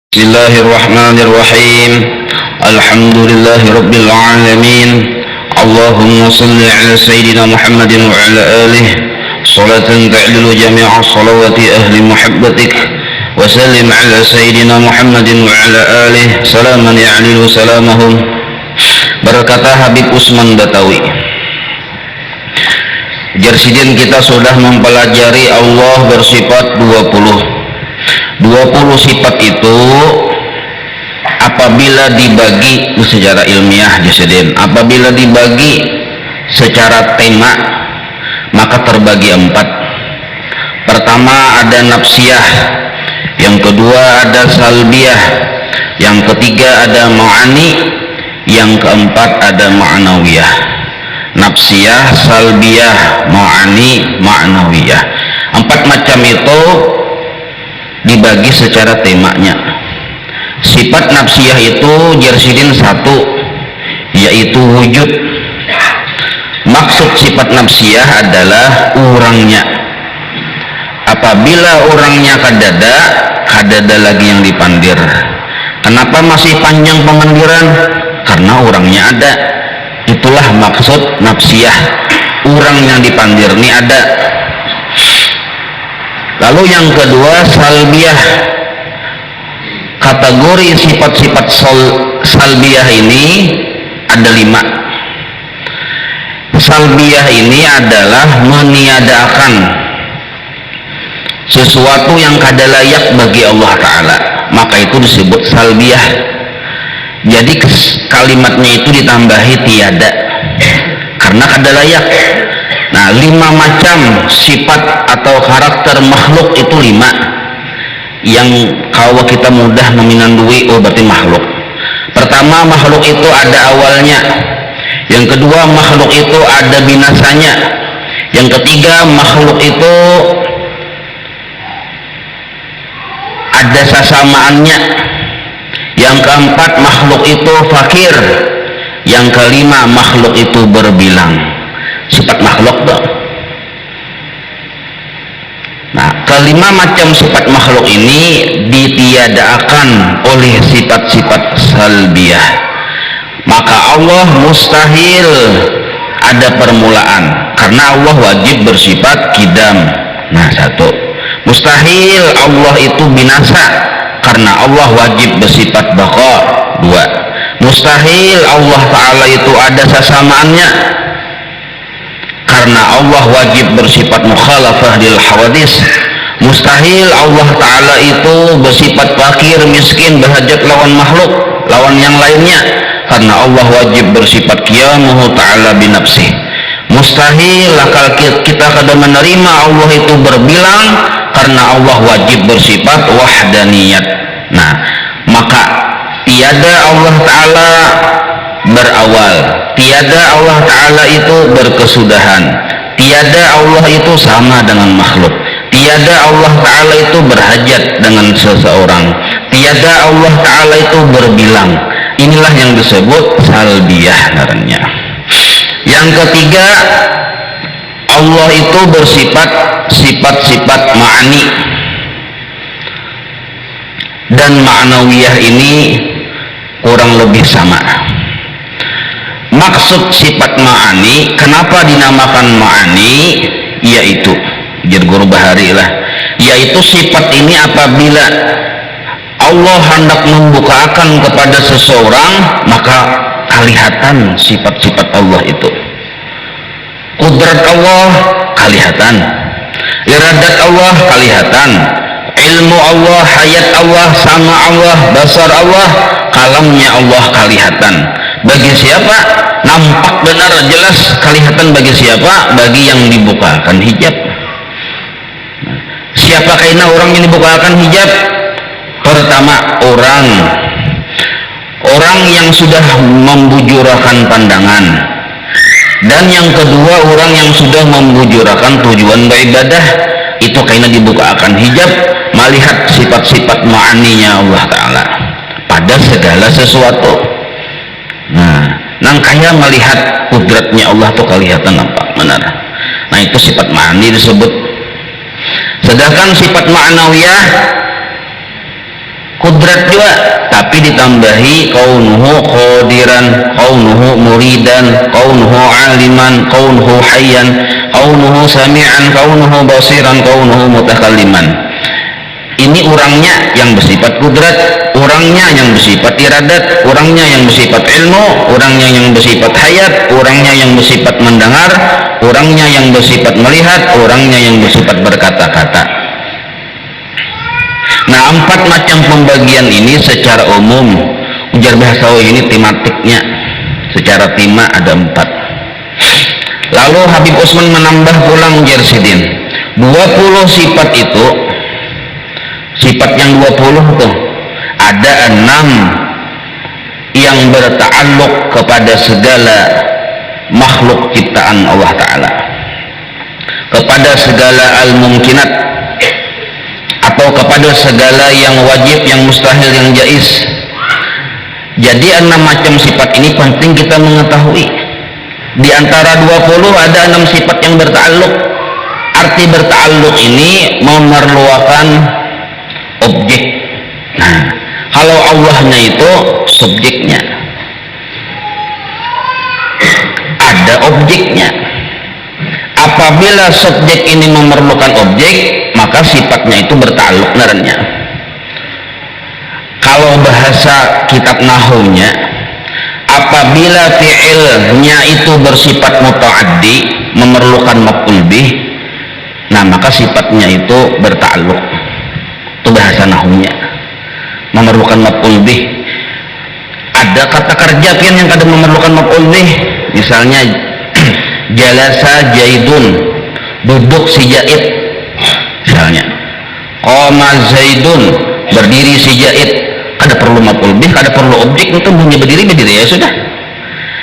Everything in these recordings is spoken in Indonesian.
Bismillahirrahmanirrahim. Alhamdulillahi rabbil alamin. Allahumma salli ala sayyidina Muhammadin wa ala alihi salatan ta'dilu jami'a salawati ahli muhabbatik wa sallim ala sayyidina Muhammadin wa ala alihi salaman ya'lilu salamahum. Berkata Habib Usman Batawi, Jersidin kita sudah mempelajari Allah bersifat 20 sifat itu apabila dibagi secara ilmiah Jersidin, apabila dibagi secara tema maka terbagi 4. Pertama ada nafsiyah, yang kedua ada salbiyah, yang ketiga ada ma'ani, yang keempat ada ma'nawiyah. Nafsiyah, salbiyah, ma'ani, ma'nawiyah. 4 macam itu dibagi secara temanya. Sifat nafsiyah itu Jersidin 1, yaitu wujud. Maksud sifat nafsiyah adalah orangnya. Apabila orangnya kadada lagi yang dipandir. Kenapa masih panjang pemandiran? Karena orangnya ada. Itulah maksud nafsiyah. Orang yang dipandir ini ada. Lalu yang kedua salbiyah. Kategori sifat-sifat salbiyah ini ada 5. Salbiyah ini adalah meniadakan sesuatu yang kada layak bagi Allah Ta'ala, maka itu disebut salbiyah. Jadi kalimatnya itu ditambahi tiada karena kada layak. Nah, 5 macam sifat atau karakter makhluk itu 5 yang kalau kita mudah meminandui, oh berarti makhluk. Pertama, makhluk itu ada awalnya. Yang kedua, makhluk itu ada binasanya. Yang ketiga, makhluk itu ada sasamaannya. Yang keempat, makhluk itu fakir. Yang kelima, makhluk itu berbilang. Sifat makhluk dong. Nah, kelima macam sifat makhluk ini ditiadakan oleh sifat-sifat salbiyah. Maka Allah mustahil ada permulaan, karena Allah wajib bersifat kidam. Nah, 1. Mustahil Allah itu binasa, karena Allah wajib bersifat baqa. 2. Mustahil Allah Ta'ala itu ada sasamaannya, karena Allah wajib bersifat mukhalafah lil hawadis. Mustahil Allah Ta'ala itu bersifat fakir, miskin, berhajat lawan makhluk, lawan yang lainnya, karena Allah wajib bersifat qiyamuhu ta'ala binafsih. Mustahil akal kita kada menerima Allah itu berbilang, karena Allah wajib bersifat wahdaniyat. Nah, maka tiada Allah Ta'ala berawal, tiada Allah Ta'ala itu berkesudahan, tiada Allah itu sama dengan makhluk, tiada Allah Ta'ala itu berhajat dengan seseorang, tiada Allah Ta'ala itu berbilang. Inilah yang disebut salbiyah namanya. Yang ketiga, Allah itu bersifat sifat-sifat ma'ani dan ma'nawiyah ini kurang lebih sama. Maksud sifat ma'ani, kenapa dinamakan ma'ani? Yaitu Guru Bahari lah, yaitu sifat ini apabila Allah hendak membukakan kepada seseorang, maka kelihatan sifat-sifat Allah itu. Kudrat Allah kelihatan, iradat Allah kelihatan, ilmu Allah, hayat Allah, sama Allah, basar Allah, kalamnya Allah kelihatan. Bagi siapa? Nampak benar jelas kelihatan. Bagi siapa? Bagi yang dibukakan hijab. Siapa kaina orang yang dibukakan hijab? Pertama, orang yang sudah membujurakan pandangan, dan yang kedua orang yang sudah membujurakan tujuan beribadah. Itu kaina dibukakan hijab, melihat sifat-sifat ma'aninya Allah Ta'ala pada segala sesuatu. Nah, nang kaya melihat kudratnya Allah tuh kelihatan nampak benar. Nah, itu sifat ma'ani disebut. Sedangkan sifat ma'nawiyah, kudrat kudrat juga, tapi ditambahi kaunuhu qadiran, kaunuhu muridan, kaunuhu aliman, kaunuhu hayyan, kaunuhu sami'an, kaunuhu basiran, kaunuhu mutakalliman. Ini orangnya yang bersifat kudrat, orangnya yang bersifat iradat, orangnya yang bersifat ilmu, orangnya yang bersifat hayat, orangnya yang bersifat mendengar, orangnya yang bersifat melihat, orangnya yang bersifat berkata-kata. Nah, 4 macam pembagian ini secara umum, ujar bahasa ini tematiknya, secara tema ada 4. Lalu Habib Utsman menambah pulang ujar Sidin, 20 sifat itu, sifat yang 20 tuh ada 6 yang berta'alluq kepada segala makhluk ciptaan Allah Ta'ala, kepada segala al-mumkinat, atau kepada segala yang wajib, yang mustahil, yang jaiz. Jadi 6 macam sifat ini penting kita mengetahui. Di antara 20 ada 6 sifat yang berta'alluq. Arti berta'alluq ini memerlukan objek. Nah, kalau Allahnya itu subjeknya, ada objeknya. Apabila subjek ini memerlukan objek, maka sifatnya itu berta'alluq dengannya. Kalau bahasa kitab nahwunya, apabila fi'ilnya itu bersifat muta'addi, memerlukan maf'ul bih, nah maka sifatnya itu berta'alluq. Itu bahasa nahwunya, memerlukan maf'ul bih. Ada kata kerja yang kadang memerlukan maf'ul bih, misalnya jalasa Zaidun, duduk si Zaid, misalnya qama Zaidun, berdiri si Zaid. Ada perlu maf'ul bih, ada perlu objek, itu hanya berdiri ya sudah.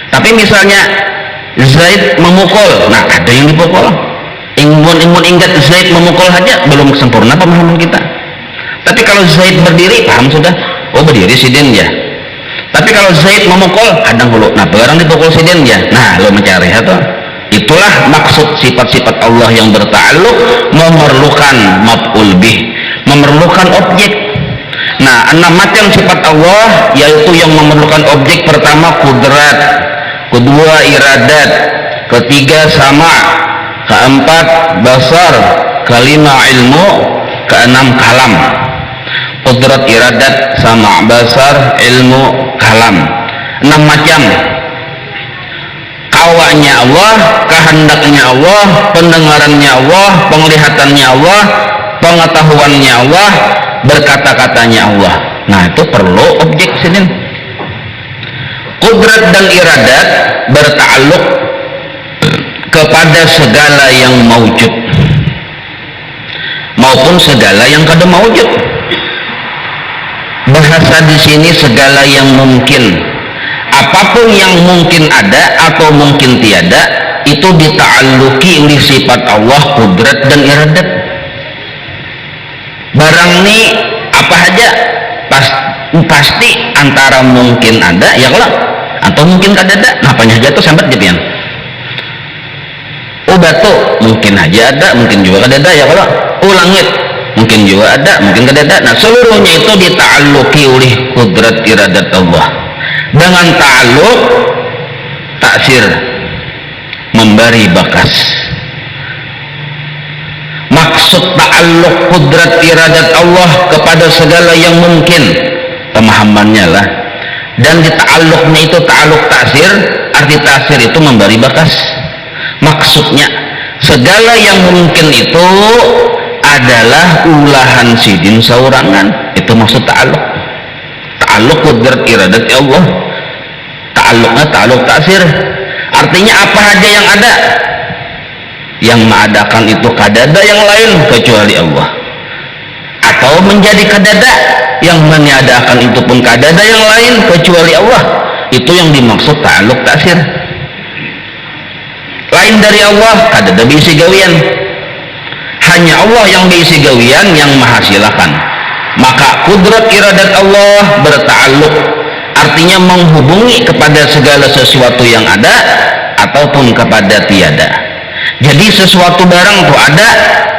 Tapi misalnya Zaid memukul, nah ada yang dipukul. Imun ingat Zaid memukul saja belum sempurna pemahaman kita. Tapi kalau Zaid berdiri, paham sudah, oh berdiri sidin ya. Tapi kalau Zaid memukul, kadang dulu, nah barang dipukul sidin ya, nah lo mencari atau itulah maksud sifat-sifat Allah yang berta'alluq, memerlukan maf'ul bih, memerlukan objek. Nah, 6 macam sifat Allah yaitu yang memerlukan objek. Pertama kudrat, kedua iradat, ketiga sama, keempat basar, kelima ilmu, keenam kalam. Kudrat, iradat, sama, basar, ilmu, kalam. 6 macam. Kawanya Allah, kehendaknya Allah, pendengarannya Allah, penglihatannya Allah, pengetahuannya Allah, berkata-katanya Allah. Nah, itu perlu objek sini. Kudrat dan iradat berta'alluq kepada segala yang maujud maupun segala yang kada maujud. Bahasa di sini segala yang mungkin, apapun yang mungkin ada atau mungkin tiada, itu dita'alluki oleh sifat Allah kudrat dan iradat. Barang ini apa aja pasti antara mungkin ada ya kalau atau mungkin kada ada. Napanya aja tuh sambat jadian. Oh batu mungkin aja ada, mungkin juga kada ada ya kalau. Oh langit mungkin juga ada, mungkin kada ada. Nah seluruhnya itu dita'alluki oleh kudrat iradat Allah. Dengan ta'alluq taksir, memberi bakas. Maksud ta'alluq kudrat iradat Allah kepada segala yang mungkin, pemahamannya lah. Dan di ta'alluqnya itu ta'alluq taksir, arti taksir itu memberi bakas. Maksudnya segala yang mungkin itu adalah ulahan sidin saurangan. Itu maksud ta'alluq. Ta'alluq kudrat iradat Allah, ta'alluqnya ta'alluq taksir. Artinya apa aja yang ada, yang mengadakan itu kadada yang lain kecuali Allah, atau menjadi kadada yang meniadakan itu pun kadada yang lain kecuali Allah. Itu yang dimaksud ta'alluq taksir. Lain dari Allah kadada bisi gawian, hanya Allah yang bisi gawian yang maha silakan. Maka kudrat iradat Allah berta'alluq, artinya menghubungi kepada segala sesuatu yang ada ataupun kepada tiada. Jadi sesuatu barang itu ada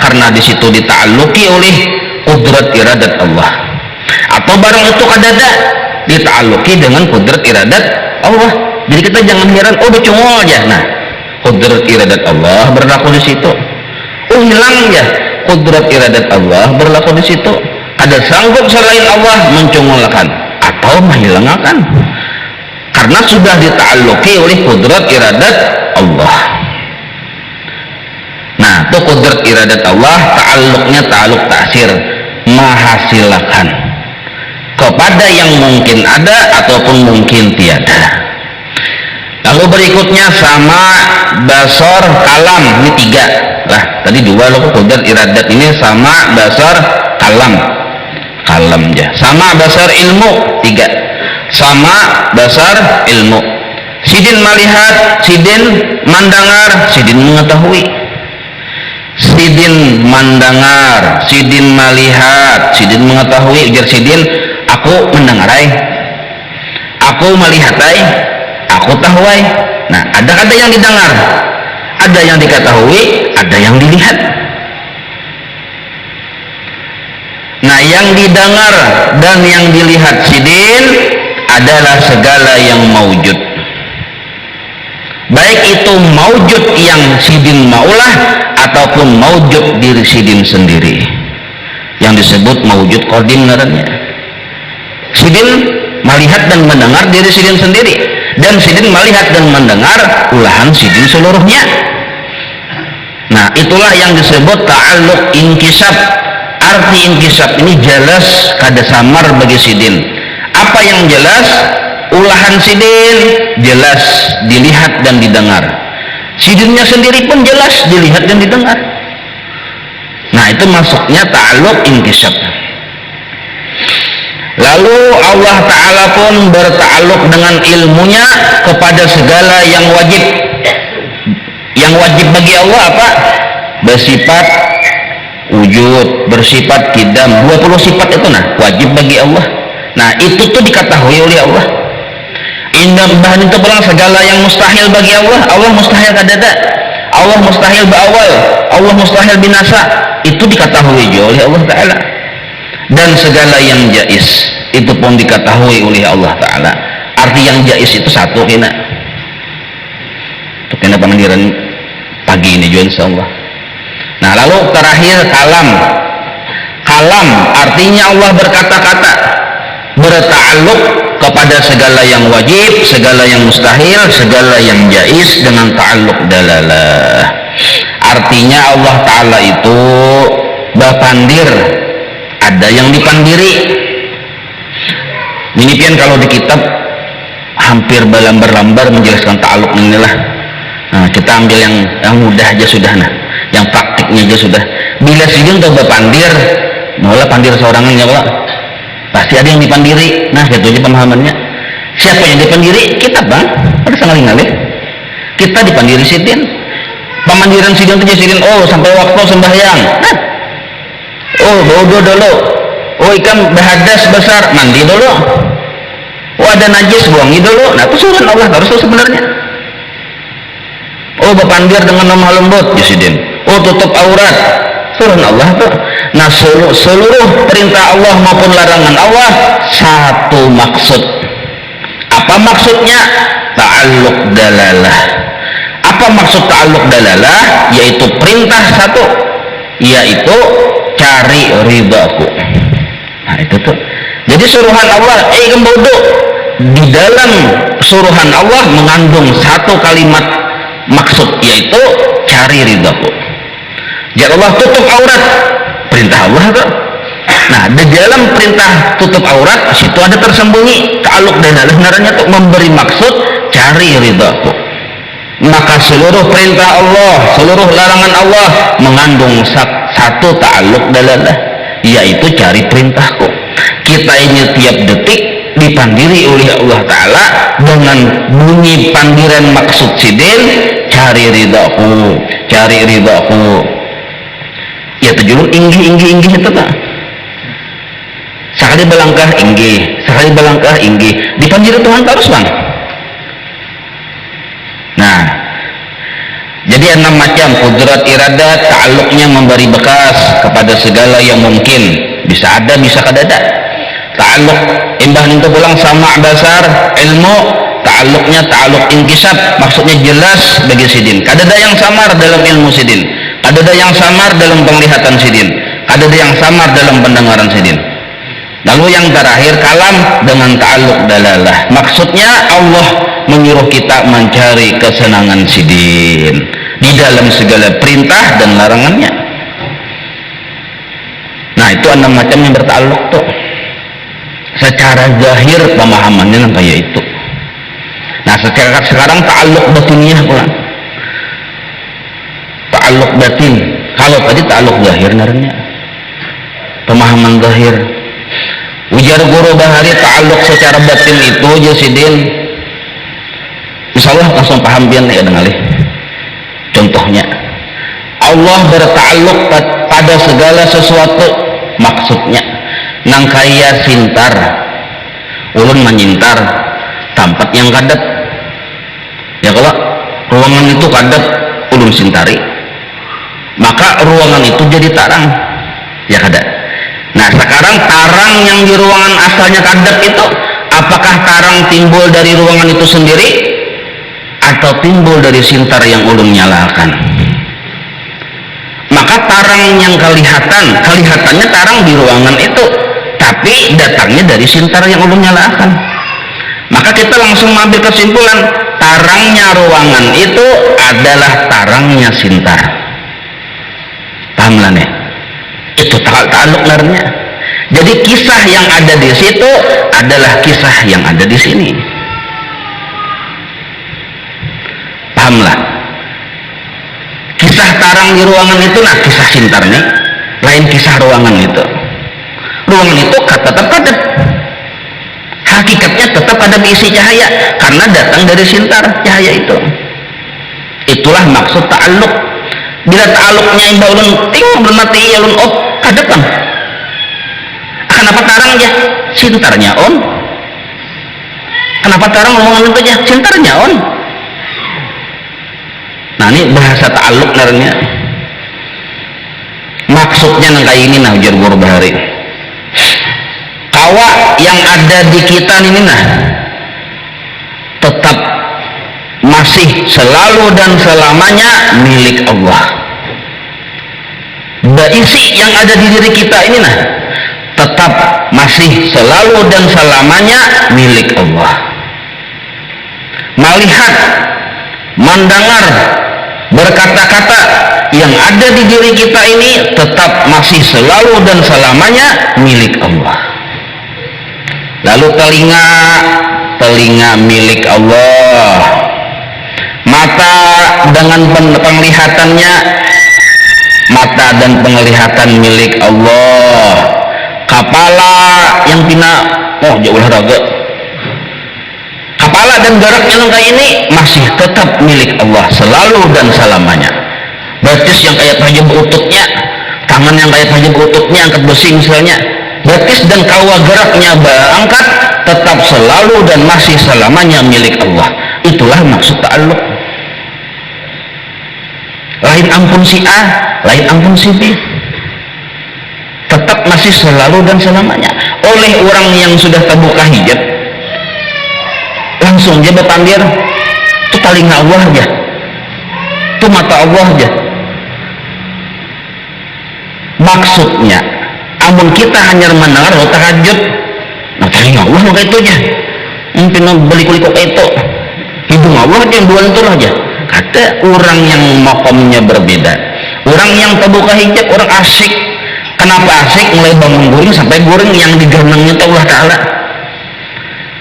karena di situ dita'alluki oleh kudrat iradat Allah. atau barang itu kadada dita'alluqi dengan kudrat iradat Allah. Jadi kita jangan heran, oh becungol aja. Nah, kudrat iradat Allah berlaku di situ. Oh hilang ya, kudrat iradat Allah berlaku di situ. Ada sanggup selain Allah mencungolkan atau menghilangkan, karena sudah dita'alluqi oleh kudrat iradat Allah. Nah, itu kudrat iradat Allah, ta'alluqnya ta'alluq ta'sir, menghasilkan kepada yang mungkin ada ataupun mungkin tiada. Lalu berikutnya sama, basar, kalam, ini 3 lah. Tadi 2 loh, kudrat iradat ini sama, basar, kalam ya. Sama, basar, ilmu 3. Sama, basar, ilmu. Sidin melihat, sidin mendengar, sidin mengetahui. Sidin mendengar, sidin melihat, sidin mengetahui. Ujar sidin, aku mendengarai, aku melihatai, aku tahuai. Nah, ada yang didengar, ada yang diketahui, ada yang dilihat. Nah, yang didengar dan yang dilihat sidin adalah segala yang maujud, baik itu maujud yang sidin maulah ataupun maujud diri sidin sendiri, yang disebut maujud qadim ngarannya. Sidin melihat dan mendengar diri sidin sendiri, dan sidin melihat dan mendengar ulahan sidin seluruhnya. Nah, itulah yang disebut ta'alluq inkisab. Arti inkisab ini jelas kada samar bagi sidin. Apa yang jelas? Ulahan sidin jelas dilihat dan didengar, sidinnya sendiri pun jelas dilihat dan didengar. Nah, itu masuknya ta'alluq inkisab. Lalu Allah Ta'ala pun berta'alluq dengan ilmunya kepada segala yang wajib. Yang wajib bagi Allah apa? Bersifat wujud, bersifat kidam, 20 sifat itu nah wajib bagi Allah. Nah, itu tuh diketahui oleh Allah. Indah bahan itu pulang segala yang mustahil bagi Allah. Allah mustahil kadada, Allah mustahil beawal, Allah mustahil binasa, itu diketahui juga oleh Allah Ta'ala. Dan segala yang jais itu pun diketahui oleh Allah Ta'ala. Arti yang jais itu satu kena itu kena pengandiran pagi ini juga insyaAllah. Nah, lalu terakhir kalam. Kalam artinya Allah berkata-kata, berta'alluq kepada segala yang wajib, segala yang mustahil, segala yang jais dengan ta'alluq dalalah. Artinya Allah Ta'ala itu bapandir, ada yang dipandiri. Ini pian kalau di kitab hampir berlambar-lambar menjelaskan ta'alluq inilah. Nah, kita ambil yang mudah aja sudah, nah yang praktiknya aja sudah. Bila sidin atau bapandir, malah pandir seorangan ya Pak, pasti ada yang dipandiri. Nah, gitu aja pemahamannya. Siapa yang dipandiri? Kita bang, pada sangat-sangat kita dipandiri sidin. Pemandiran sidin itu sidin, oh sampai waktu sembahyang, nah, oh bodoh dulu, oh ikan berhadas besar, mandi dulu, oh ada najis, buangi dulu. Nah, itu suruhan Allah harus sebenarnya. Oh berpandir dengan lemah lembut, sidin. Oh tutup aurat, suruhan Allah tuh. Nah, seluruh perintah Allah maupun larangan Allah satu maksud. Apa maksudnya? Ta'alluq dalalah. Apa maksud ta'alluq dalalah? Yaitu perintah satu, yaitu cari ridhaku. Nah, itu tuh. Jadi suruhan Allah, bodoh, di dalam suruhan Allah mengandung satu kalimat maksud, yaitu cari ridhaku. Jadi Allah tutup aurat, perintah Allah tuh. Nah, di dalam perintah tutup aurat situ ada tersembunyi ta'alluq dalalah, sebenarnya tuh memberi maksud cari ridhaku. Maka seluruh perintah Allah, seluruh larangan Allah mengandung satu ta'alluq dalalah, yaitu cari perintahku. Kita ini tiap detik dipandiri oleh Allah Ta'ala dengan bunyi pandiran maksud sidin, cari ridhaku, cari ridhaku. Ya tujuan inggi itu tak. Sekali belangkah inggi, sekali belangkah inggi, dipandiri Tuhan terus bang. Nah, jadi 6 macam kudrat iradat, ta'alluqnya memberi bekas kepada segala yang mungkin, bisa ada bisa kadada. ta'alluq imbah itu pulang sama basar ilmu ta'alluqnya ta'alluq inkisab, maksudnya jelas bagi sidin. Kadada yang samar dalam ilmu sidin, kadada yang samar dalam penglihatan sidin, kadada yang samar dalam pendengaran sidin. Lalu yang terakhir kalam dengan ta'alluq dalalah, maksudnya Allah menyuruh kita mencari kesenangan sidin di dalam segala perintah dan larangannya. Nah itu 6 macam yang berta'alluq tuh. Secara zahir pemahamannya kayak itu. Nah sekarang ta'alluq batiniah pula. Ta'alluq batin. Kalau tadi ta'alluq zahir naranya pemahaman zahir. Ujar guru Bahari ta'alluq secara batin itu jasidin. Insyaallah langsung paham pian ya dengar. Contohnya Allah berta'alluq pada segala sesuatu, maksudnya nang kaya sintar ulun menyintar tempat yang kadet ya, kalau ruangan itu kadet ulun sintari maka ruangan itu jadi tarang ya kadet. Nah sekarang tarang yang di ruangan asalnya kadet itu apakah tarang timbul dari ruangan itu sendiri atau timbul dari sintar yang ulun nyalakan? Maka tarang yang kelihatannya tarang di ruangan itu, tapi datangnya dari sintar yang ulun nyalakan. Maka kita langsung mengambil kesimpulan tarangnya ruangan itu adalah tarangnya sintar. Paham lah nih? Itu ta'alluq narnya. Jadi kisah yang ada di situ adalah kisah yang ada di sini. Paham lah? Kisah tarang di ruangan itu nah kisah sintarnya, lain kisah ruangan itu. Ruangan itu tetap kadet, hakikatnya tetap ada isi cahaya karena datang dari sintar cahaya itu. Itulah maksud ta'alluq. Bila ta'alluqnya imbau ulun ting belum mati ulun op kadet kan. Kenapa tarang aja sintarnya on? Kenapa tarang ruangan itu aja sintarnya on? Nah ini bahasa ta'alluq narnya. Maksudnya nang kayak ini nah ujar guru Bahari. Kawa yang ada di kita ini nah tetap masih selalu dan selamanya milik Allah. Isi yang ada di diri kita ini nah tetap masih selalu dan selamanya milik Allah. Melihat, mendengar, berkata-kata yang ada di diri kita ini tetap masih selalu dan selamanya milik Allah. Lalu telinga milik Allah, mata dengan penglihatannya, mata dan penglihatan milik Allah, kepala yang pina jauh olahraga, kepala dan geraknya kayak ini masih tetap milik Allah selalu dan selamanya. Batis yang kayak pajak berututnya, tangan yang kayak pajak berututnya angkat besi misalnya, batis dan kawa geraknya angkat tetap selalu dan masih selamanya milik Allah. Itulah maksud ta'alluq. Lain ampun si A, lain ampun si B, tetap masih selalu dan selamanya. Oleh orang yang sudah terbuka hijab langsung dia berpandir itu telinga Allah aja, itu mata Allah aja. Maksudnya amun kita hanya mendengar tahajud nah telinga Allah maka itu aja mungkin beli kulit kok itu hidung Allah aja yang dua itu aja. Kata orang yang makomnya berbeda, orang yang terbuka hijab, orang asyik. Kenapa asyik? Mulai bangun guring sampai guring yang digenangnya Allah Ta'ala.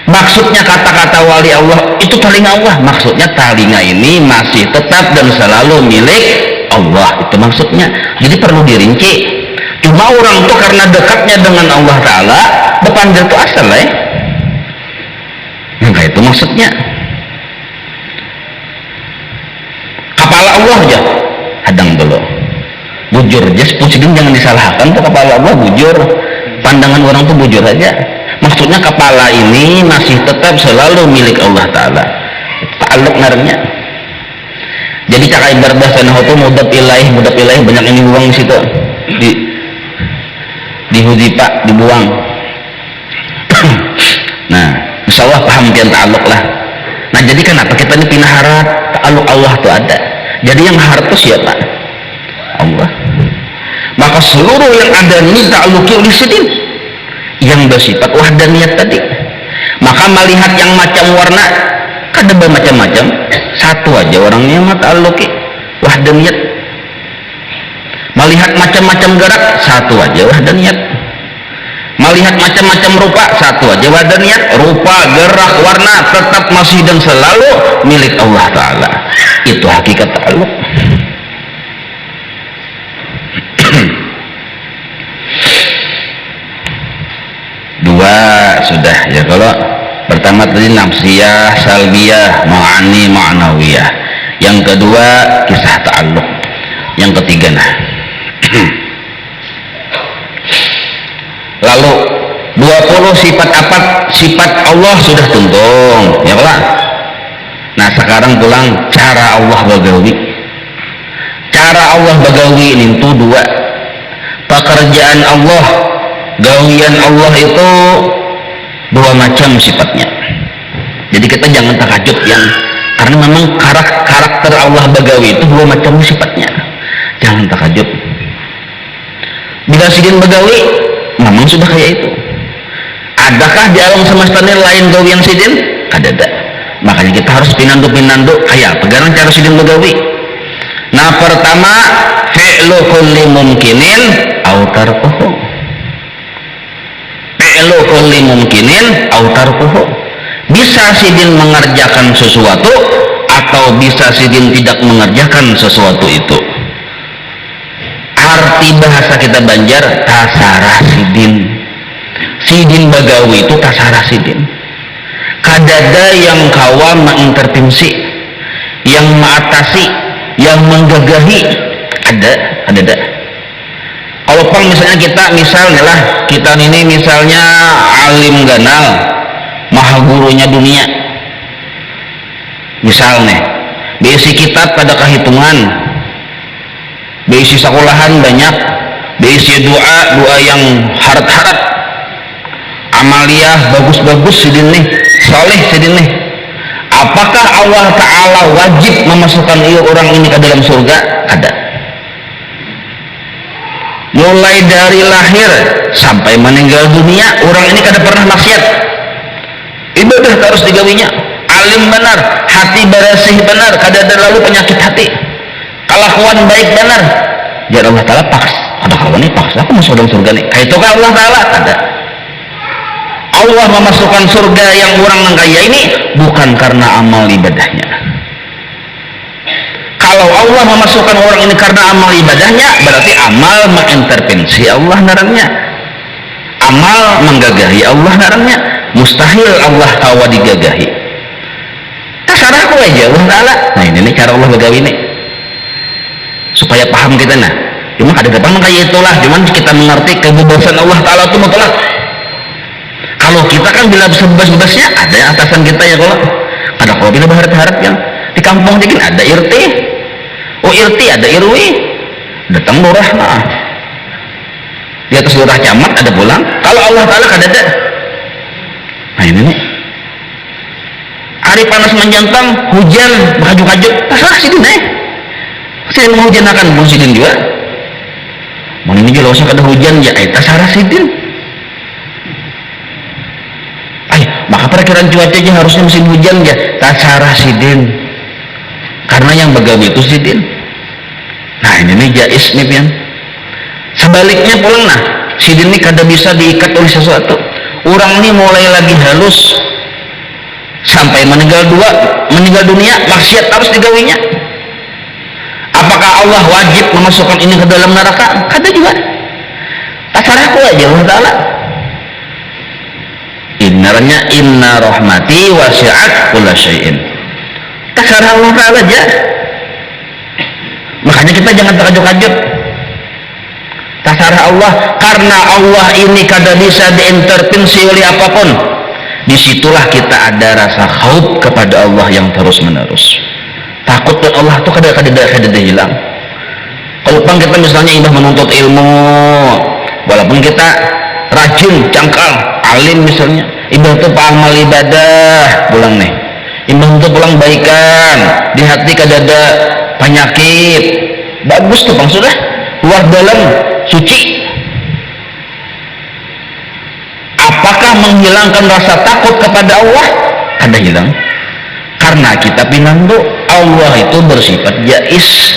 Maksudnya kata-kata wali Allah itu telinga Allah, maksudnya telinga ini masih tetap dan selalu milik Allah, itu maksudnya. Jadi perlu dirinci. Cuma orang itu karena dekatnya dengan Allah Ta'ala berpandir itu asal ya. Nah itu maksudnya. Kepala Allah aja hadang dulu bujur just pucidin jangan disalahkan tuh kepala Allah bujur, pandangan orang tuh bujur aja. Maksudnya kepala ini masih tetap selalu milik Allah Ta'ala. Ta'alluq narnya. Jadi cara ibarat bahasa nahu itu mudab ilaih banyak yang dibuang di situ di hudipa dibuang Nah, insya Allah paham pian ta'aluk lah. Nah, jadi kenapa kita ini pindah harap ta'aluk Allah tuh ada. Jadi yang harap itu siapa? Allah. Maka seluruh yang ada ini ta'aluki oleh sidin yang bersifat wahdaniyat tadi. Maka melihat yang macam warna kada bermacam-macam, satu aja orangnya yang ta'aluki wahdaniyat. Melihat macam-macam gerak, satu aja wahdaniyat. Melihat macam-macam rupa, satu aja wahdaniyat. Rupa, gerak, warna tetap masih dan selalu milik Allah Ta'ala. Itu hakikat ta'aluk. Dua sudah ya. Kalau pertama tadi nafsiyah, salbiyah, ma'ani, ma'nawiyah. Yang kedua kisah ta'aluk. Yang ketiga nah. Lalu 20 sifat apa? Sifat Allah sudah tuntung ya Allah. Nah sekarang pulang cara Allah bagawi. Cara Allah bagawi ini tuh dua. Pekerjaan Allah, gawian Allah itu dua macam sifatnya. Jadi kita jangan takajub yang karena memang karakter Allah bagawi itu dua macam sifatnya. Jangan takajub. Bila sidin bagawi memang sudah kayak itu. Adakah di alam semesta ini lain gawian sidin? Ada. Makanya kita harus pinandu kayak pegangan cara sidin bagawi. Nah pertama fi'lu kulli mumkinin au tarkuhu. Fi'lu kulli mumkinin au tarkuhu. Bisa sidin mengerjakan sesuatu atau bisa sidin tidak mengerjakan sesuatu itu. Arti bahasa kita Banjar tasarah sidin. Sidin bagawi itu tasarah sidin. Kadada yang kawa mengintervensi, yang mengatasi, yang menggagahi, ada. Kalau pang misalnya kita ini misalnya alim ganal, maha gurunya dunia. Misalnya, diisi kitab pada kehitungan, diisi sekolahan banyak, diisi doa yang harat-harat, amaliyah bagus-bagus sidin nih, soleh sidin nih. Apakah Allah Ta'ala wajib memasukkan orang ini ke dalam surga? Ada. Mulai dari lahir sampai meninggal dunia, orang ini kada pernah maksiat. Ibadah terus digawinya. Alim benar, hati bersih benar, kada ada lalu penyakit hati. Kelakuan baik benar. Jadi Allah Ta'ala paksa. Ada kawan ini paksa, aku masuk dalam surga nih. Kayak itu kan Allah Ta'ala? Ada. Allah memasukkan surga yang orang kaya ini bukan karena amal ibadahnya. Kalau Allah memasukkan orang ini karena amal ibadahnya, berarti amal mengintervensi Allah narangnya, amal menggagahi Allah narangnya. Mustahil Allah tawa digagahi. Terserah aku aja Allah Ta'ala. Nah ini cara Allah bagawi ini supaya paham kita. Nah cuma ada depan kayak itulah, cuman kita mengerti kebebasan Allah Ta'ala itu mutlak. Kalau kita kan bila sebebas-bebasnya ada yang atasan kita ya. Kalau bila berharap-harap yang di kampung jadi ada RT, RT ada RW, datang lurah nah. Di atas lurah camat ada pulang. Kalau Allah Ta'ala kan ada. Nah ini nih hari panas menjantang, hujan berkajuk-kajuk, terserah sidin saya mau hujan akan mau sidin juga. Mau ini juga usah ada hujan ya, terserah sidin. Maka perkiraan cuacanya harusnya musim hujan ya, tasarah sidin. Karena yang begawi itu sidin. Nah ini jais nih pian. Sebaliknya pulang nah, sidin ini kada bisa diikat oleh sesuatu. Orang ini mulai lagi halus sampai meninggal dunia maksiat harus digawinya. Apakah Allah wajib memasukkan ini ke dalam neraka? Kada juga. Tasarahku aja Allah Ta'ala. Innarnya inna rahmati wasi'at kulla syai'in. Terserah Allah Ta'ala aja. Makanya kita jangan terkejut-kejut. Terserah Allah, karena Allah ini kada bisa diintervensi oleh apapun. Disitulah kita ada rasa khauf kepada Allah yang terus menerus. Takut dan Allah itu kada hilang. Kalau kita misalnya indah menuntut ilmu, walaupun kita rajin, cangkal, alim misalnya, ibadah pak amal ibadah pulang nih, ibadah pulang baikan, di hati kadada penyakit, bagus tuh bang, sudah luar dalam suci. Apakah menghilangkan rasa takut kepada Allah? Kada hilang, karena kita pinandu Allah itu bersifat jais.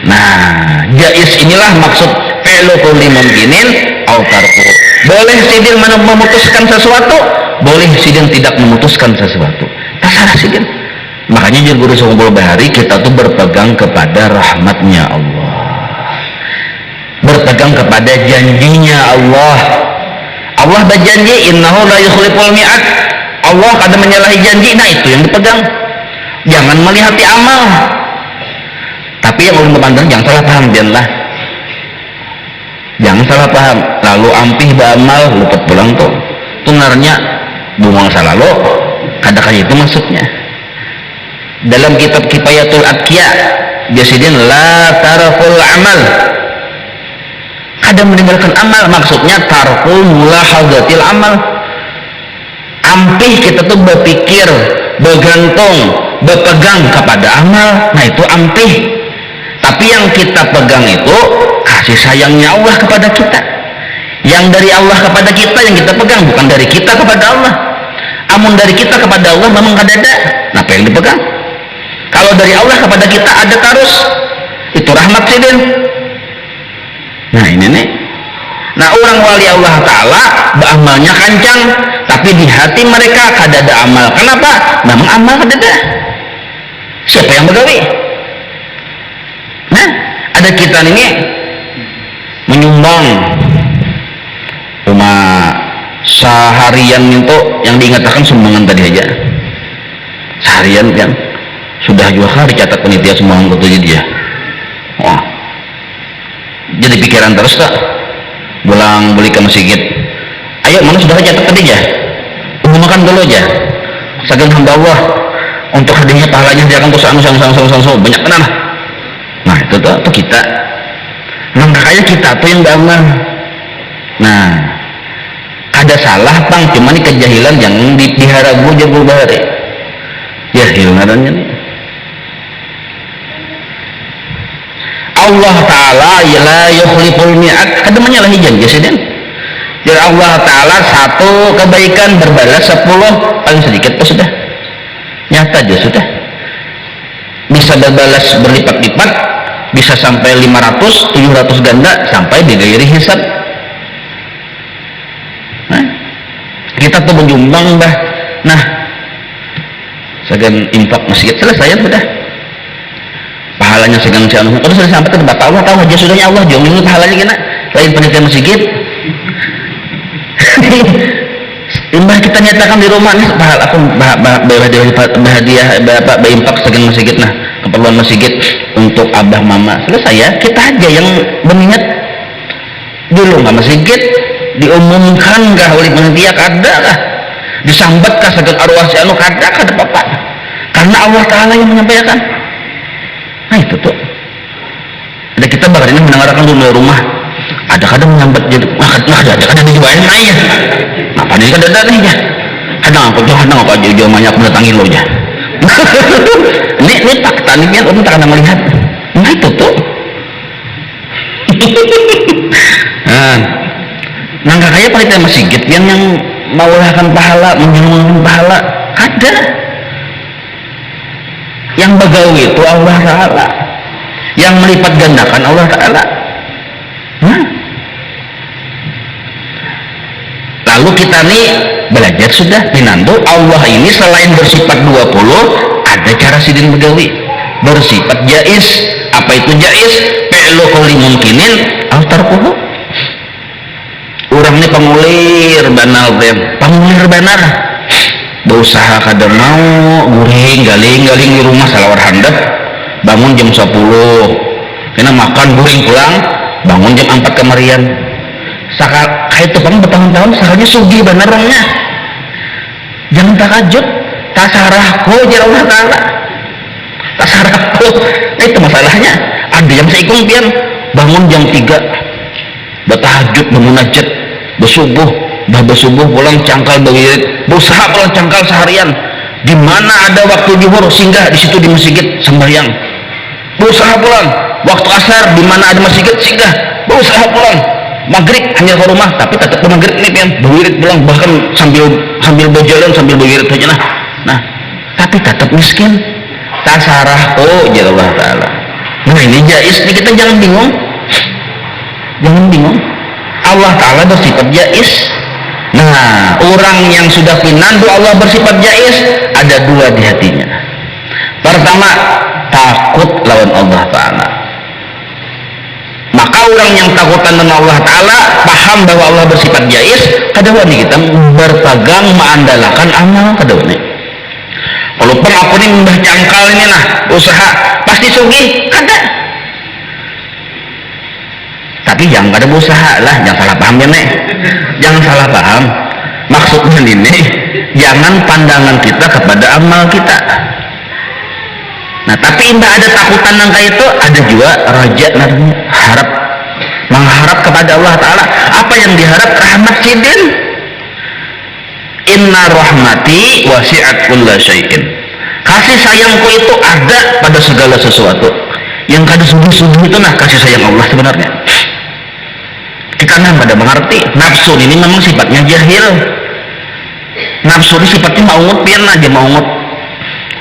Nah, jais inilah maksud fi'lu kulli mumkinin au tarku. Boleh sidin memutuskan sesuatu, boleh sidin tidak memutuskan sesuatu, terserah sidin. Makanya jadi guru Sungguh Bahari, kita tuh berpegang kepada rahmatnya Allah, berpegang kepada janjinya Allah. Allah berjanji innahu la yukhliful mi'ad, Allah kada menyalahi janji. Nah itu yang dipegang, jangan melihat amal. Tapi yang ulun pandang jangan salah paham, biarlah jangan salah paham, lalu ampih beramal lupa pulang tuh tunarnya buang salah lo, kadang-kadang itu maksudnya. Dalam kitab Kifayatul Atqiya biasidin la tarful amal, kadang meninggalkan amal, maksudnya tarful mulahadatil amal. Ampih kita tuh berpikir, bergantung, berpegang kepada amal, nah itu ampih. Tapi yang kita pegang itu kasih sayangnya Allah kepada kita, yang dari Allah kepada kita yang kita pegang, bukan dari kita kepada Allah. Amun dari kita kepada Allah memang kadada, nah apa yang dipegang? Kalau dari Allah kepada kita ada terus, itu rahmat sidin. Nah ini nih, nah orang wali Allah Ta'ala beramalnya kancang, tapi di hati mereka kadada amal. Kenapa? Memang amal kadada. Siapa yang begawi? Nah, ada kita ini menyumbang cuma seharian itu yang diingatkan sumbangan tadi aja seharian kan sudah 2 hari catat panitia semua anggota dia. Wah, jadi pikiran terus tak pulang beli ke masjid, ayo mana sudah catat tadi aja, makan dulu aja saking hamba Allah untuk hadiahnya pahalanya dia akan terus anu banyak tenan. Nah itu tuh kita, makanya kita tuh yang beramal. Nah ada salah bang, cuman ini kejahilan yang diharagu Sungguh Bahari ya hilngarannya nih. Allah Ta'ala la yukhliful mi'ad, kada menyalahi janji sidin. Jadi Allah Ta'ala satu kebaikan berbalas 10, paling sedikit tuh sudah nyata aja sudah, bisa berbalas berlipat-lipat, bisa sampai 500, 700 ganda sampai di gairi hisab. Nah, kita tuh menyumbang bah. Nah, segan infak masjid selesai sudah. Pahalanya segan si anu. Kalau sudah sampai ke Bapak Allah tahu aja sudahnya Allah jom ini pahalanya kena lain panitia masjid. Imbah kita nyatakan di rumah nih pahala aku berhadiah bapak berinfak segan masjid, nah keperluan masjid untuk abah mama selesai ya, kita aja yang berniat dulu nggak masjid diumumkan kah oleh panitia kada kah disambat kah segan arwah si anu kada apa karena Allah Ta'ala yang menyampaikan. Nah itu tuh ada kita bakal ini mendengarkan dulu di rumah, ada kadang menyambat jadi ada kadang dijualin aja. Nah pada ini kadang nih ya, kadang aku aja jamannya aku datangin lo aja. ini fakta nih kan orang tak ada melihat. Nah itu tuh nah nggak kayak panitia masjid yang mewalahkan pahala, menjunjung pahala ada. Yang begawi itu Allah Ta'ala, yang melipat gandakan Allah Ta'ala. Lalu kita nih belajar sudah pinandu Allah ini selain bersifat 20, ada cara sidin begawi bersifat jais. Apa itu jais? Fi'lu kulli mumkinin au tarkuhu. Urang ini pengulir banar berusaha kada mau guring galing di rumah salawar handap, bangun jam 10 kena makan guring pulang, bangun jam 4 kemarian sakal kayak itu bang bertahun-tahun sakalnya sugi benernya. Jangan takajub tasarahku ya Allah Ta'ala, tasarahku. Nah itu masalahnya, ada yang seikung pian bangun jam 3 bertahajud, bermunajat, bersubuh bah subuh pulang cangkal bewirid, berusaha pulang cangkal seharian. Di mana ada waktu zuhur singgah di situ di masjid sembahyang, berusaha pulang. Waktu asar di mana ada masjid singgah, berusaha pulang. Maghrib hanya ke rumah tapi tetap ke maghrib ini kan bewirid pulang, bahkan sambil berjalan sambil bewirid aja nah tapi tetap miskin. Tasarah ya Allah Ta'ala. Nah ini jais nih, kita jangan bingung, Allah Ta'ala bersifat jais. Nah orang yang sudah pinandu Allah bersifat jais ada dua di hatinya. Pertama, takut lawan Allah Ta'ala. Maka orang yang takutan dengan Allah Ta'ala paham bahwa Allah bersifat jais, kadang kita berpegang mengandalkan amal kadang. Walaupun aku ini udah cangkal ini usaha pasti sugih ada, tapi jangan ada usaha lah, jangan salah paham ya nek, jangan salah paham. Maksudnya ini jangan pandangan kita kepada amal kita. Nah tapi indah ada takutan yang kayak itu, ada juga raja namanya harap, mengharap kepada Allah Ta'ala. Apa yang diharap? Rahmat sidin. Inna rahmati wasi'at kulla syai'in. Kasih sayangku itu ada pada segala sesuatu. Yang kada subuh-subuh itu kasih sayang Allah sebenarnya. Kita pada mengerti nafsu ini memang sifatnya jahil. Nafsu ini sifatnya maungut, pian aja maungut.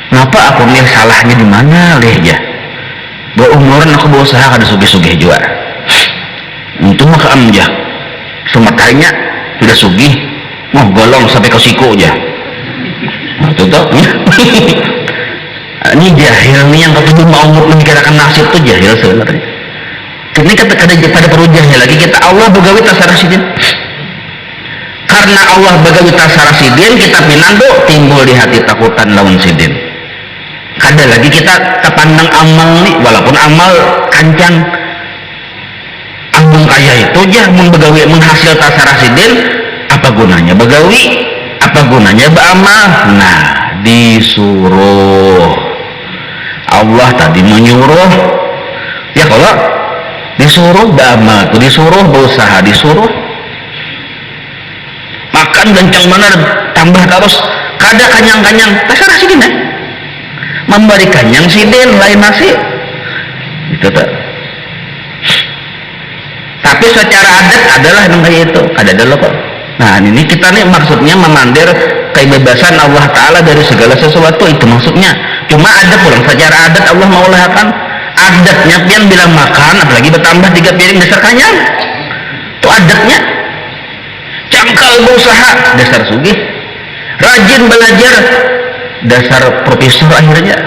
Kenapa aku nih salahnya di mana leh ya? Umuran aku berusaha kada sugih-sugih juga. Itu maka amjah. Sematanya sudah sugih. Mau golong sampai ke siku aja. Nah, itu tuh. Ini jahil nih yang ketemu mau memikirkan nasib tuh jahil sebenarnya. Ini kata pada perlu jahil lagi kita Allah begawi tasarah sidin. Karena Allah begawi tasarah sidin kita pinandu timbul di hati takutan lawan sidin. Kada lagi kita terpandang amal nih, walaupun amal kancang. Agung kaya itu aja begawi menghasil tasarah sidin. Apa gunanya begawi? Apa gunanya beramal? Nah, disuruh Allah tadi menyuruh. Ya kalau disuruh beramal, disuruh berusaha, disuruh makan gancang mana tambah terus kada kanyang-kanyang tasarah sidin memberi kanyang sidin lain nasi itu tak. Tapi secara adat adalah kayak itu ada dulu kok. Nah ini kita nih maksudnya memandir kebebasan Allah Ta'ala dari segala sesuatu, itu maksudnya. Cuma ada pulang secara adat Allah maulahkan adatnya pian bila makan apalagi bertambah 3 piring dasar kanyang itu adatnya. Cangkal berusaha dasar sugih, rajin belajar dasar profesor akhirnya.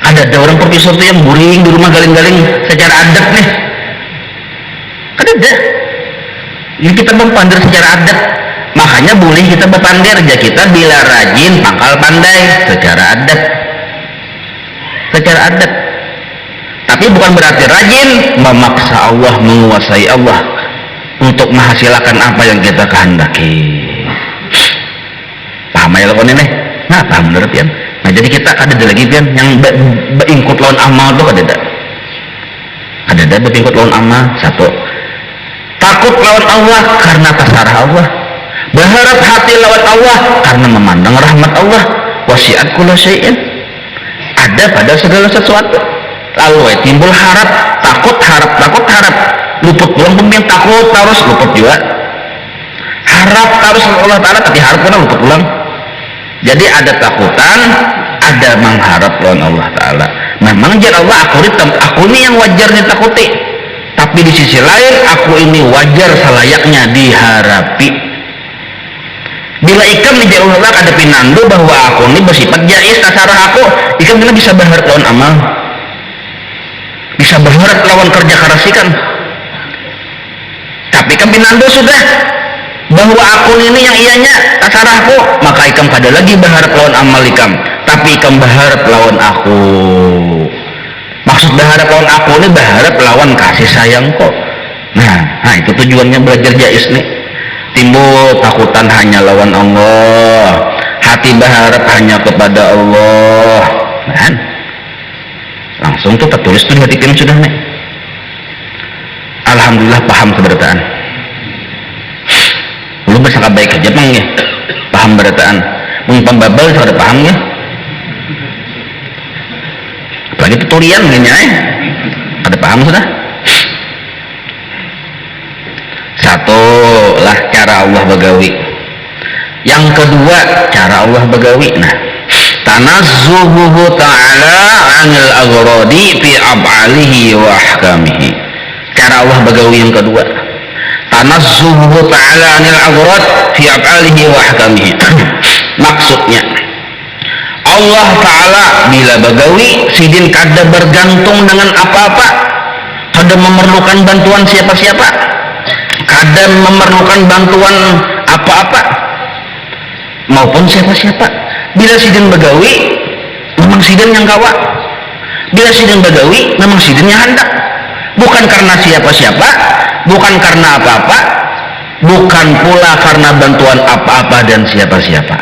Ada orang profesor tuh yang buring di rumah galing-galing secara adat nih, ada. Ini kita berpandir secara adat, makanya boleh kita berpandir aja kita bila rajin pangkal pandai secara adat. Tapi bukan berarti rajin memaksa Allah, menguasai Allah untuk menghasilkan apa yang kita kehendaki. Paham ya lakon ini? Nah paham bener pian. Nah jadi kita ada lagi pian yang beingkut lawan amal tuh ada beingkut lawan amal. Satu, takut lawan Allah karena tasarah Allah, berharap hati lawan Allah karena memandang rahmat Allah. Wasi'at kulla syai'in, ada pada segala sesuatu. Lalu timbul takut harap luput pulang pemimpin takut terus luput juga, harap terus Allah Ta'ala tapi harap pun luput pulang. Jadi ada takutan, ada mengharap lawan Allah Ta'ala. Memang jar Allah aku ini yang wajar ditakuti, tapi di sisi lain aku ini wajar selayaknya diharapi. Bila ikam di jauh Allah ada pinandu bahwa aku ini bersifat jais tasarah aku, ikam ini bisa berharap lawan amal, bisa berharap lawan kerja kerasikan. Tapi ikam pinandu sudah bahwa aku ini yang ianya tasarahku, maka ikam pada lagi berharap lawan amal ikam, tapi ikam berharap lawan aku. Maksud berharap lawan aku ini berharap lawan kasih sayangku. Nah itu tujuannya belajar jais nih. Timbul takutan hanya lawan Allah, hati berharap hanya kepada Allah. Nah, langsung tuh tertulis tuh di hati tim sudah nih. Alhamdulillah paham keberatan. baik aja bang ya, paham berataan mun pembabal sudah paham ya, apalagi tutorial gini ya, ada paham sudah. Satu lah cara Allah bagawi, yang kedua cara Allah bagawi. Nah, tanazzuhuhu ta'ala 'anil aghradi fi af'alihi wa ahkamihi. Cara Allah bagawi yang kedua, tanazzuhuhu ta'ala 'anil aghrad fi af'alihi wa ahkamihi. Maksudnya Allah Ta'ala bila bagawi sidin kada bergantung dengan apa-apa, kada memerlukan bantuan siapa-siapa, kada memerlukan bantuan apa-apa maupun siapa-siapa. Bila sidin bagawi memang sidin yang kawa, bila sidin bagawi memang sidin yang hendak, bukan karena siapa-siapa, bukan karena apa-apa, bukan pula karena bantuan apa-apa dan siapa-siapa.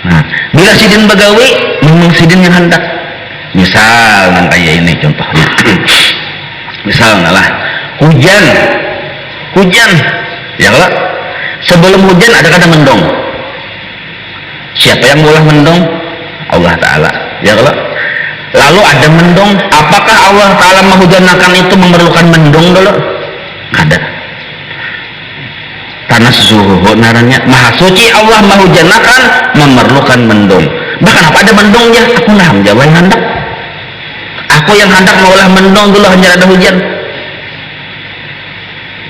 Nah, bila sidin bagawi memang sidin yang hendak. Misal kayak ini contohnya. Misal lah hujan ya kalau sebelum hujan ada kata mendung. Siapa yang mulai mendung? Allah Ta'ala ya kalau. Lalu ada mendung, apakah Allah Ta'ala menghujanakan itu memerlukan mendung dulu? Ada. Tanazzuhuhu naranya maha suci Allah menghujanakan memerlukan mendung. Bahkan apa ada mendungnya? Aku nah menjawab yang hendak. Aku yang hendak maulah mendung dulu hanya ada hujan.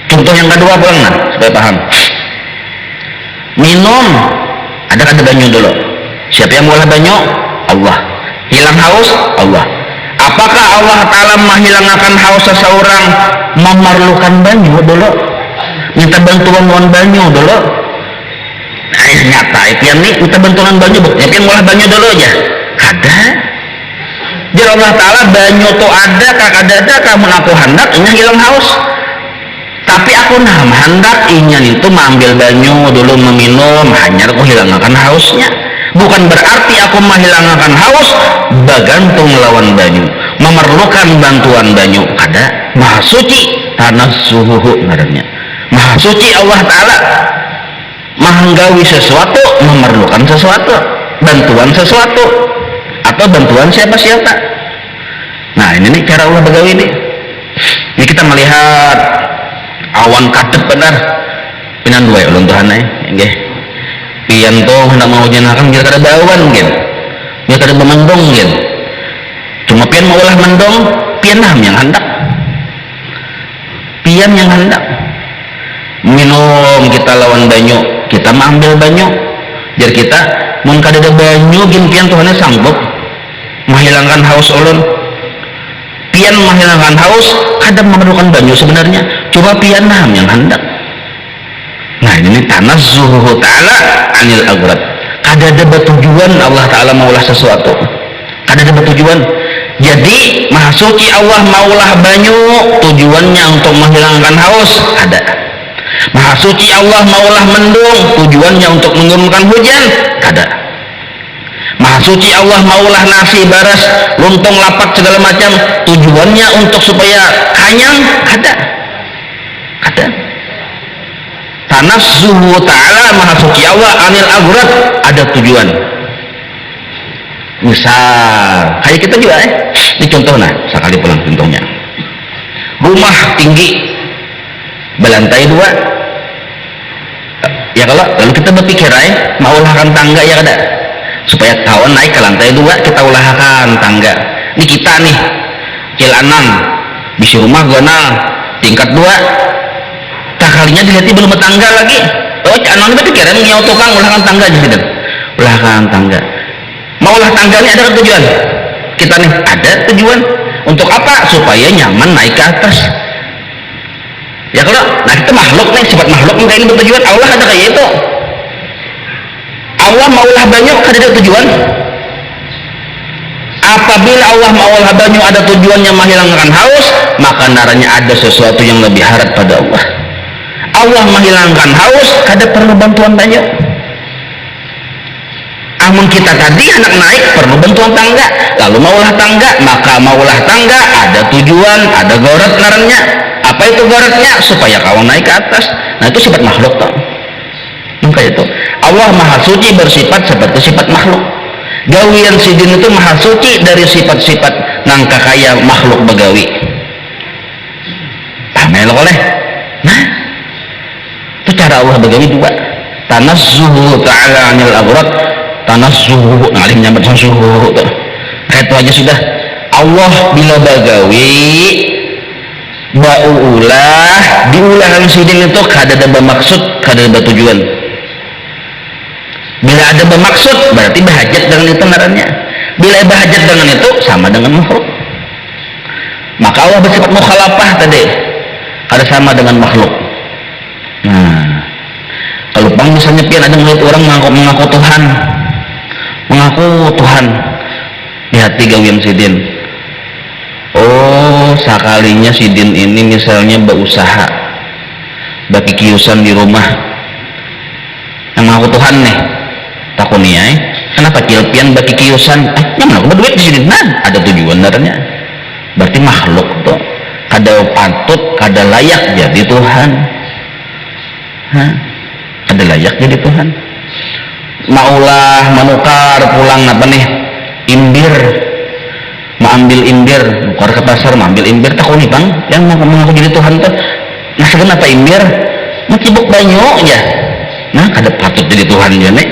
Contoh yang kedua pulang nah, supaya paham. Minum ada kata banyu dulu. Siapa yang maulah banyu? Allah. Hilang haus? Allah. Apakah Allah Ta'ala menghilangkan haus seseorang memerlukan banyu dulu? Minta bantuan lawan banyu dulu? Nah nyata itu yang nih minta bantuan banyu, yang maulah banyu dulu aja kada. Jadi Allah Ta'ala banyu tuh ada kakak kamu aku hendak ini hilang haus, tapi aku nah hendak inya itu mengambil banyu dulu meminum hanya aku hilangkan hausnya. Bukan berarti aku menghilangkan haus bergantung lawan banyu, memerlukan bantuan banyu kada. Maha suci tanazzuhuhu ngarannya maha suci Allah Ta'ala menggawi sesuatu memerlukan sesuatu, bantuan sesuatu atau bantuan siapa-siapa. Nah ini nih cara Allah begawi nih. Ini kita melihat awan kadep benar pinan dua ulun Tuhan nggih. Pian tuh hendak mau jenakakan kita kada bawan gitu, kita kada memendung gitu. Cuma pian mau ulah mendung, pian nam yang hendak, pian yang hendak. Minum kita lawan banyu, kita mengambil banyu. Jadi kita mun kada ada banyu gin pian Tuhan sanggup menghilangkan haus ulun. Pian menghilangkan haus kada memerlukan banyu sebenarnya, coba pian nam yang hendak. Nah ini tanazzuhuhu Ta'ala 'anil aghrad. Kada ada tujuan Allah Ta'ala maulah sesuatu, kada ada tujuan. Jadi maha suci Allah maulah banyu tujuannya untuk menghilangkan haus ada. Maha suci Allah maulah mendung tujuannya untuk menurunkan hujan kada. Maha suci Allah maulah nasi baras lontong lapak segala macam tujuannya untuk supaya kanyang kada. Tanazzuhu Ta'ala maha suci Allah 'anil aghrad ada tujuan. Misal kayak kita juga ini contoh nah sekali pulang contohnya rumah tinggi berlantai 2 ya kalau lalu kita berpikir mau ulahkan tangga ya kada supaya kawan naik ke lantai 2 kita ulahkan tangga. Ini kita nih kilanan bisi rumah gonal tingkat 2 tak kalinya dilihat belum tangga lagi. Oh anak ini berpikiran nyawa tukang ulahkan tangga aja gitu, ulahkan tangga. Maulah tangga ini ada tujuan kita nih, ada tujuan untuk apa? Supaya nyaman naik ke atas ya kalau. Nah kita makhluk nih, sifat makhluk kayak ini bertujuan. Allah ada kayak itu. Allah maulah banyak ada tujuan. Apabila Allah maulah banyak ada tujuannya menghilangkan haus, maka naranya ada sesuatu yang lebih harap pada Allah. Allah menghilangkan haus kada perlu bantuan banyak. Amun kita tadi anak naik perlu bantuan tangga, lalu maulah tangga, maka maulah tangga ada tujuan, ada goret naranya. Apa itu goretnya? Supaya kawan naik ke atas. Nah itu sifat makhluk toh. Allah maha suci bersifat seperti sifat makhluk. Gawian sidin itu maha suci dari sifat-sifat nangka kaya makhluk begawi. Paham oleh? Nah, itu cara Allah begawi dua. Tanazzuhu ta'ala 'anil aghrad, tanazzuhu ngalimnya bersuhu. Itu aja sudah. Allah bila bagawi baulah diulangan sidin itu kada ada bermaksud, kada ada tujuan. Bila ada bermaksud berarti bahajat dengan itu ngarannya. Bila bahajat dengan itu sama dengan makhluk. Maka Allah bersifat mukhalafah tadi, kada sama dengan makhluk. Nah, kalau bang misalnya pian ada melihat orang mengaku Tuhan di hati gawian sidin. Oh, sekalinya sidin ini misalnya berusaha bagi kiusan di rumah yang mengaku Tuhan nih takuni ya, kenapa kilpian bagi kiusan yang mengaku berduit di sini. Nah, ada tujuan darahnya. Berarti makhluk tuh kada patut, kada layak jadi Tuhan. Kada layak jadi Tuhan. Maulah menukar pulang apa nih imbir, mau ambil imbir, nukar ke pasar mau ambil imbir takuni bang yang mengaku jadi Tuhan tuh. Nah sebenarnya apa imbir mencibuk banyu ya. Nah kada patut jadi Tuhan ya nek.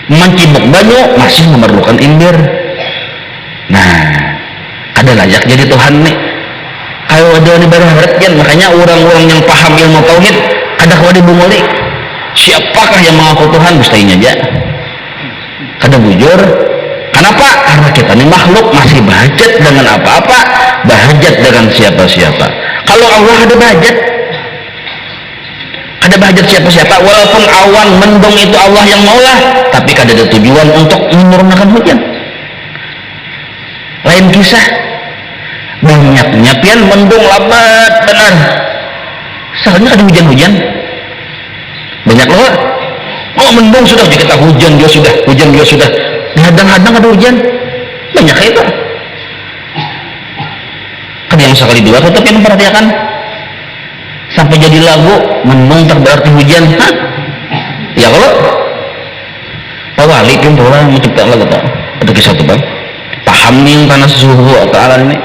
Mencibuk banyu masih memerlukan imbir. Nah kada layak jadi Tuhan nih. Kalau ada di barat kan, makanya orang-orang yang paham ilmu tauhid kada kuat dibunguli. Siapakah yang mengaku Tuhan mustahilnya aja. Kada bujur. Kenapa? Karena kita ini makhluk masih bahajat dengan apa-apa, bahajat dengan siapa-siapa. Kalau Allah ada bahajat, ada bahajat siapa-siapa. Walaupun awan mendung itu Allah yang maulah, tapi kada ada tujuan untuk menurunkan hujan. Lain kisah. Banyaknya pian mendung lambat benar. Soalnya ada hujan-hujan. Banyak loh. Oh mendung sudah kita hujan dia sudah. Hadang-hadang ada hujan. Banyak itu. Kan yang sekali dua tetap yang memperhatikan. Sampai jadi lagu mendung tak berarti hujan. Hah? Ya kalau Pak Wali pun boleh mencipta lagu tak. Ada kisah tuh bang. Paham nih tanah suhu atau ala ini.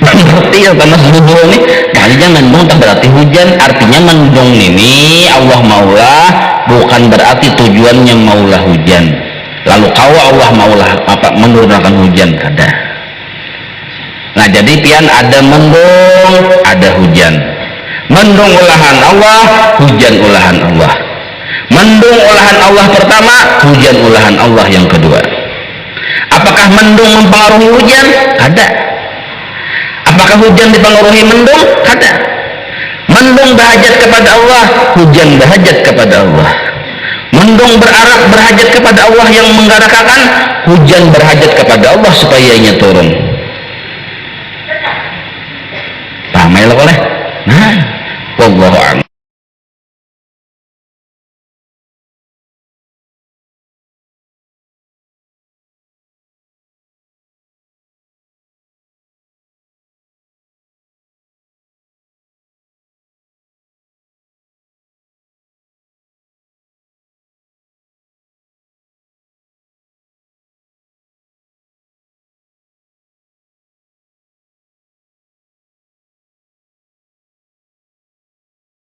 Berarti ya tanah suhu ini makanya mendung tak berarti hujan. Artinya mendung ini Allah maulah bukan berarti tujuannya maulah hujan. Lalu kau Allah maulah apa menurunkan hujan kada. Nah jadi pian ada mendung ada hujan. Mendung olahan Allah, hujan olahan Allah. Mendung olahan Allah pertama, hujan olahan Allah yang kedua. Apakah mendung mempengaruhi hujan? Kada. Apakah hujan dipengaruhi mendung? Kada. Mendung berhajat kepada Allah, hujan berhajat kepada Allah. Mendung berhajat kepada Allah yang menggarakakan, hujan berhajat kepada Allah supaya ianya turun. Paham ya oleh? Nah, wallahu a'lam.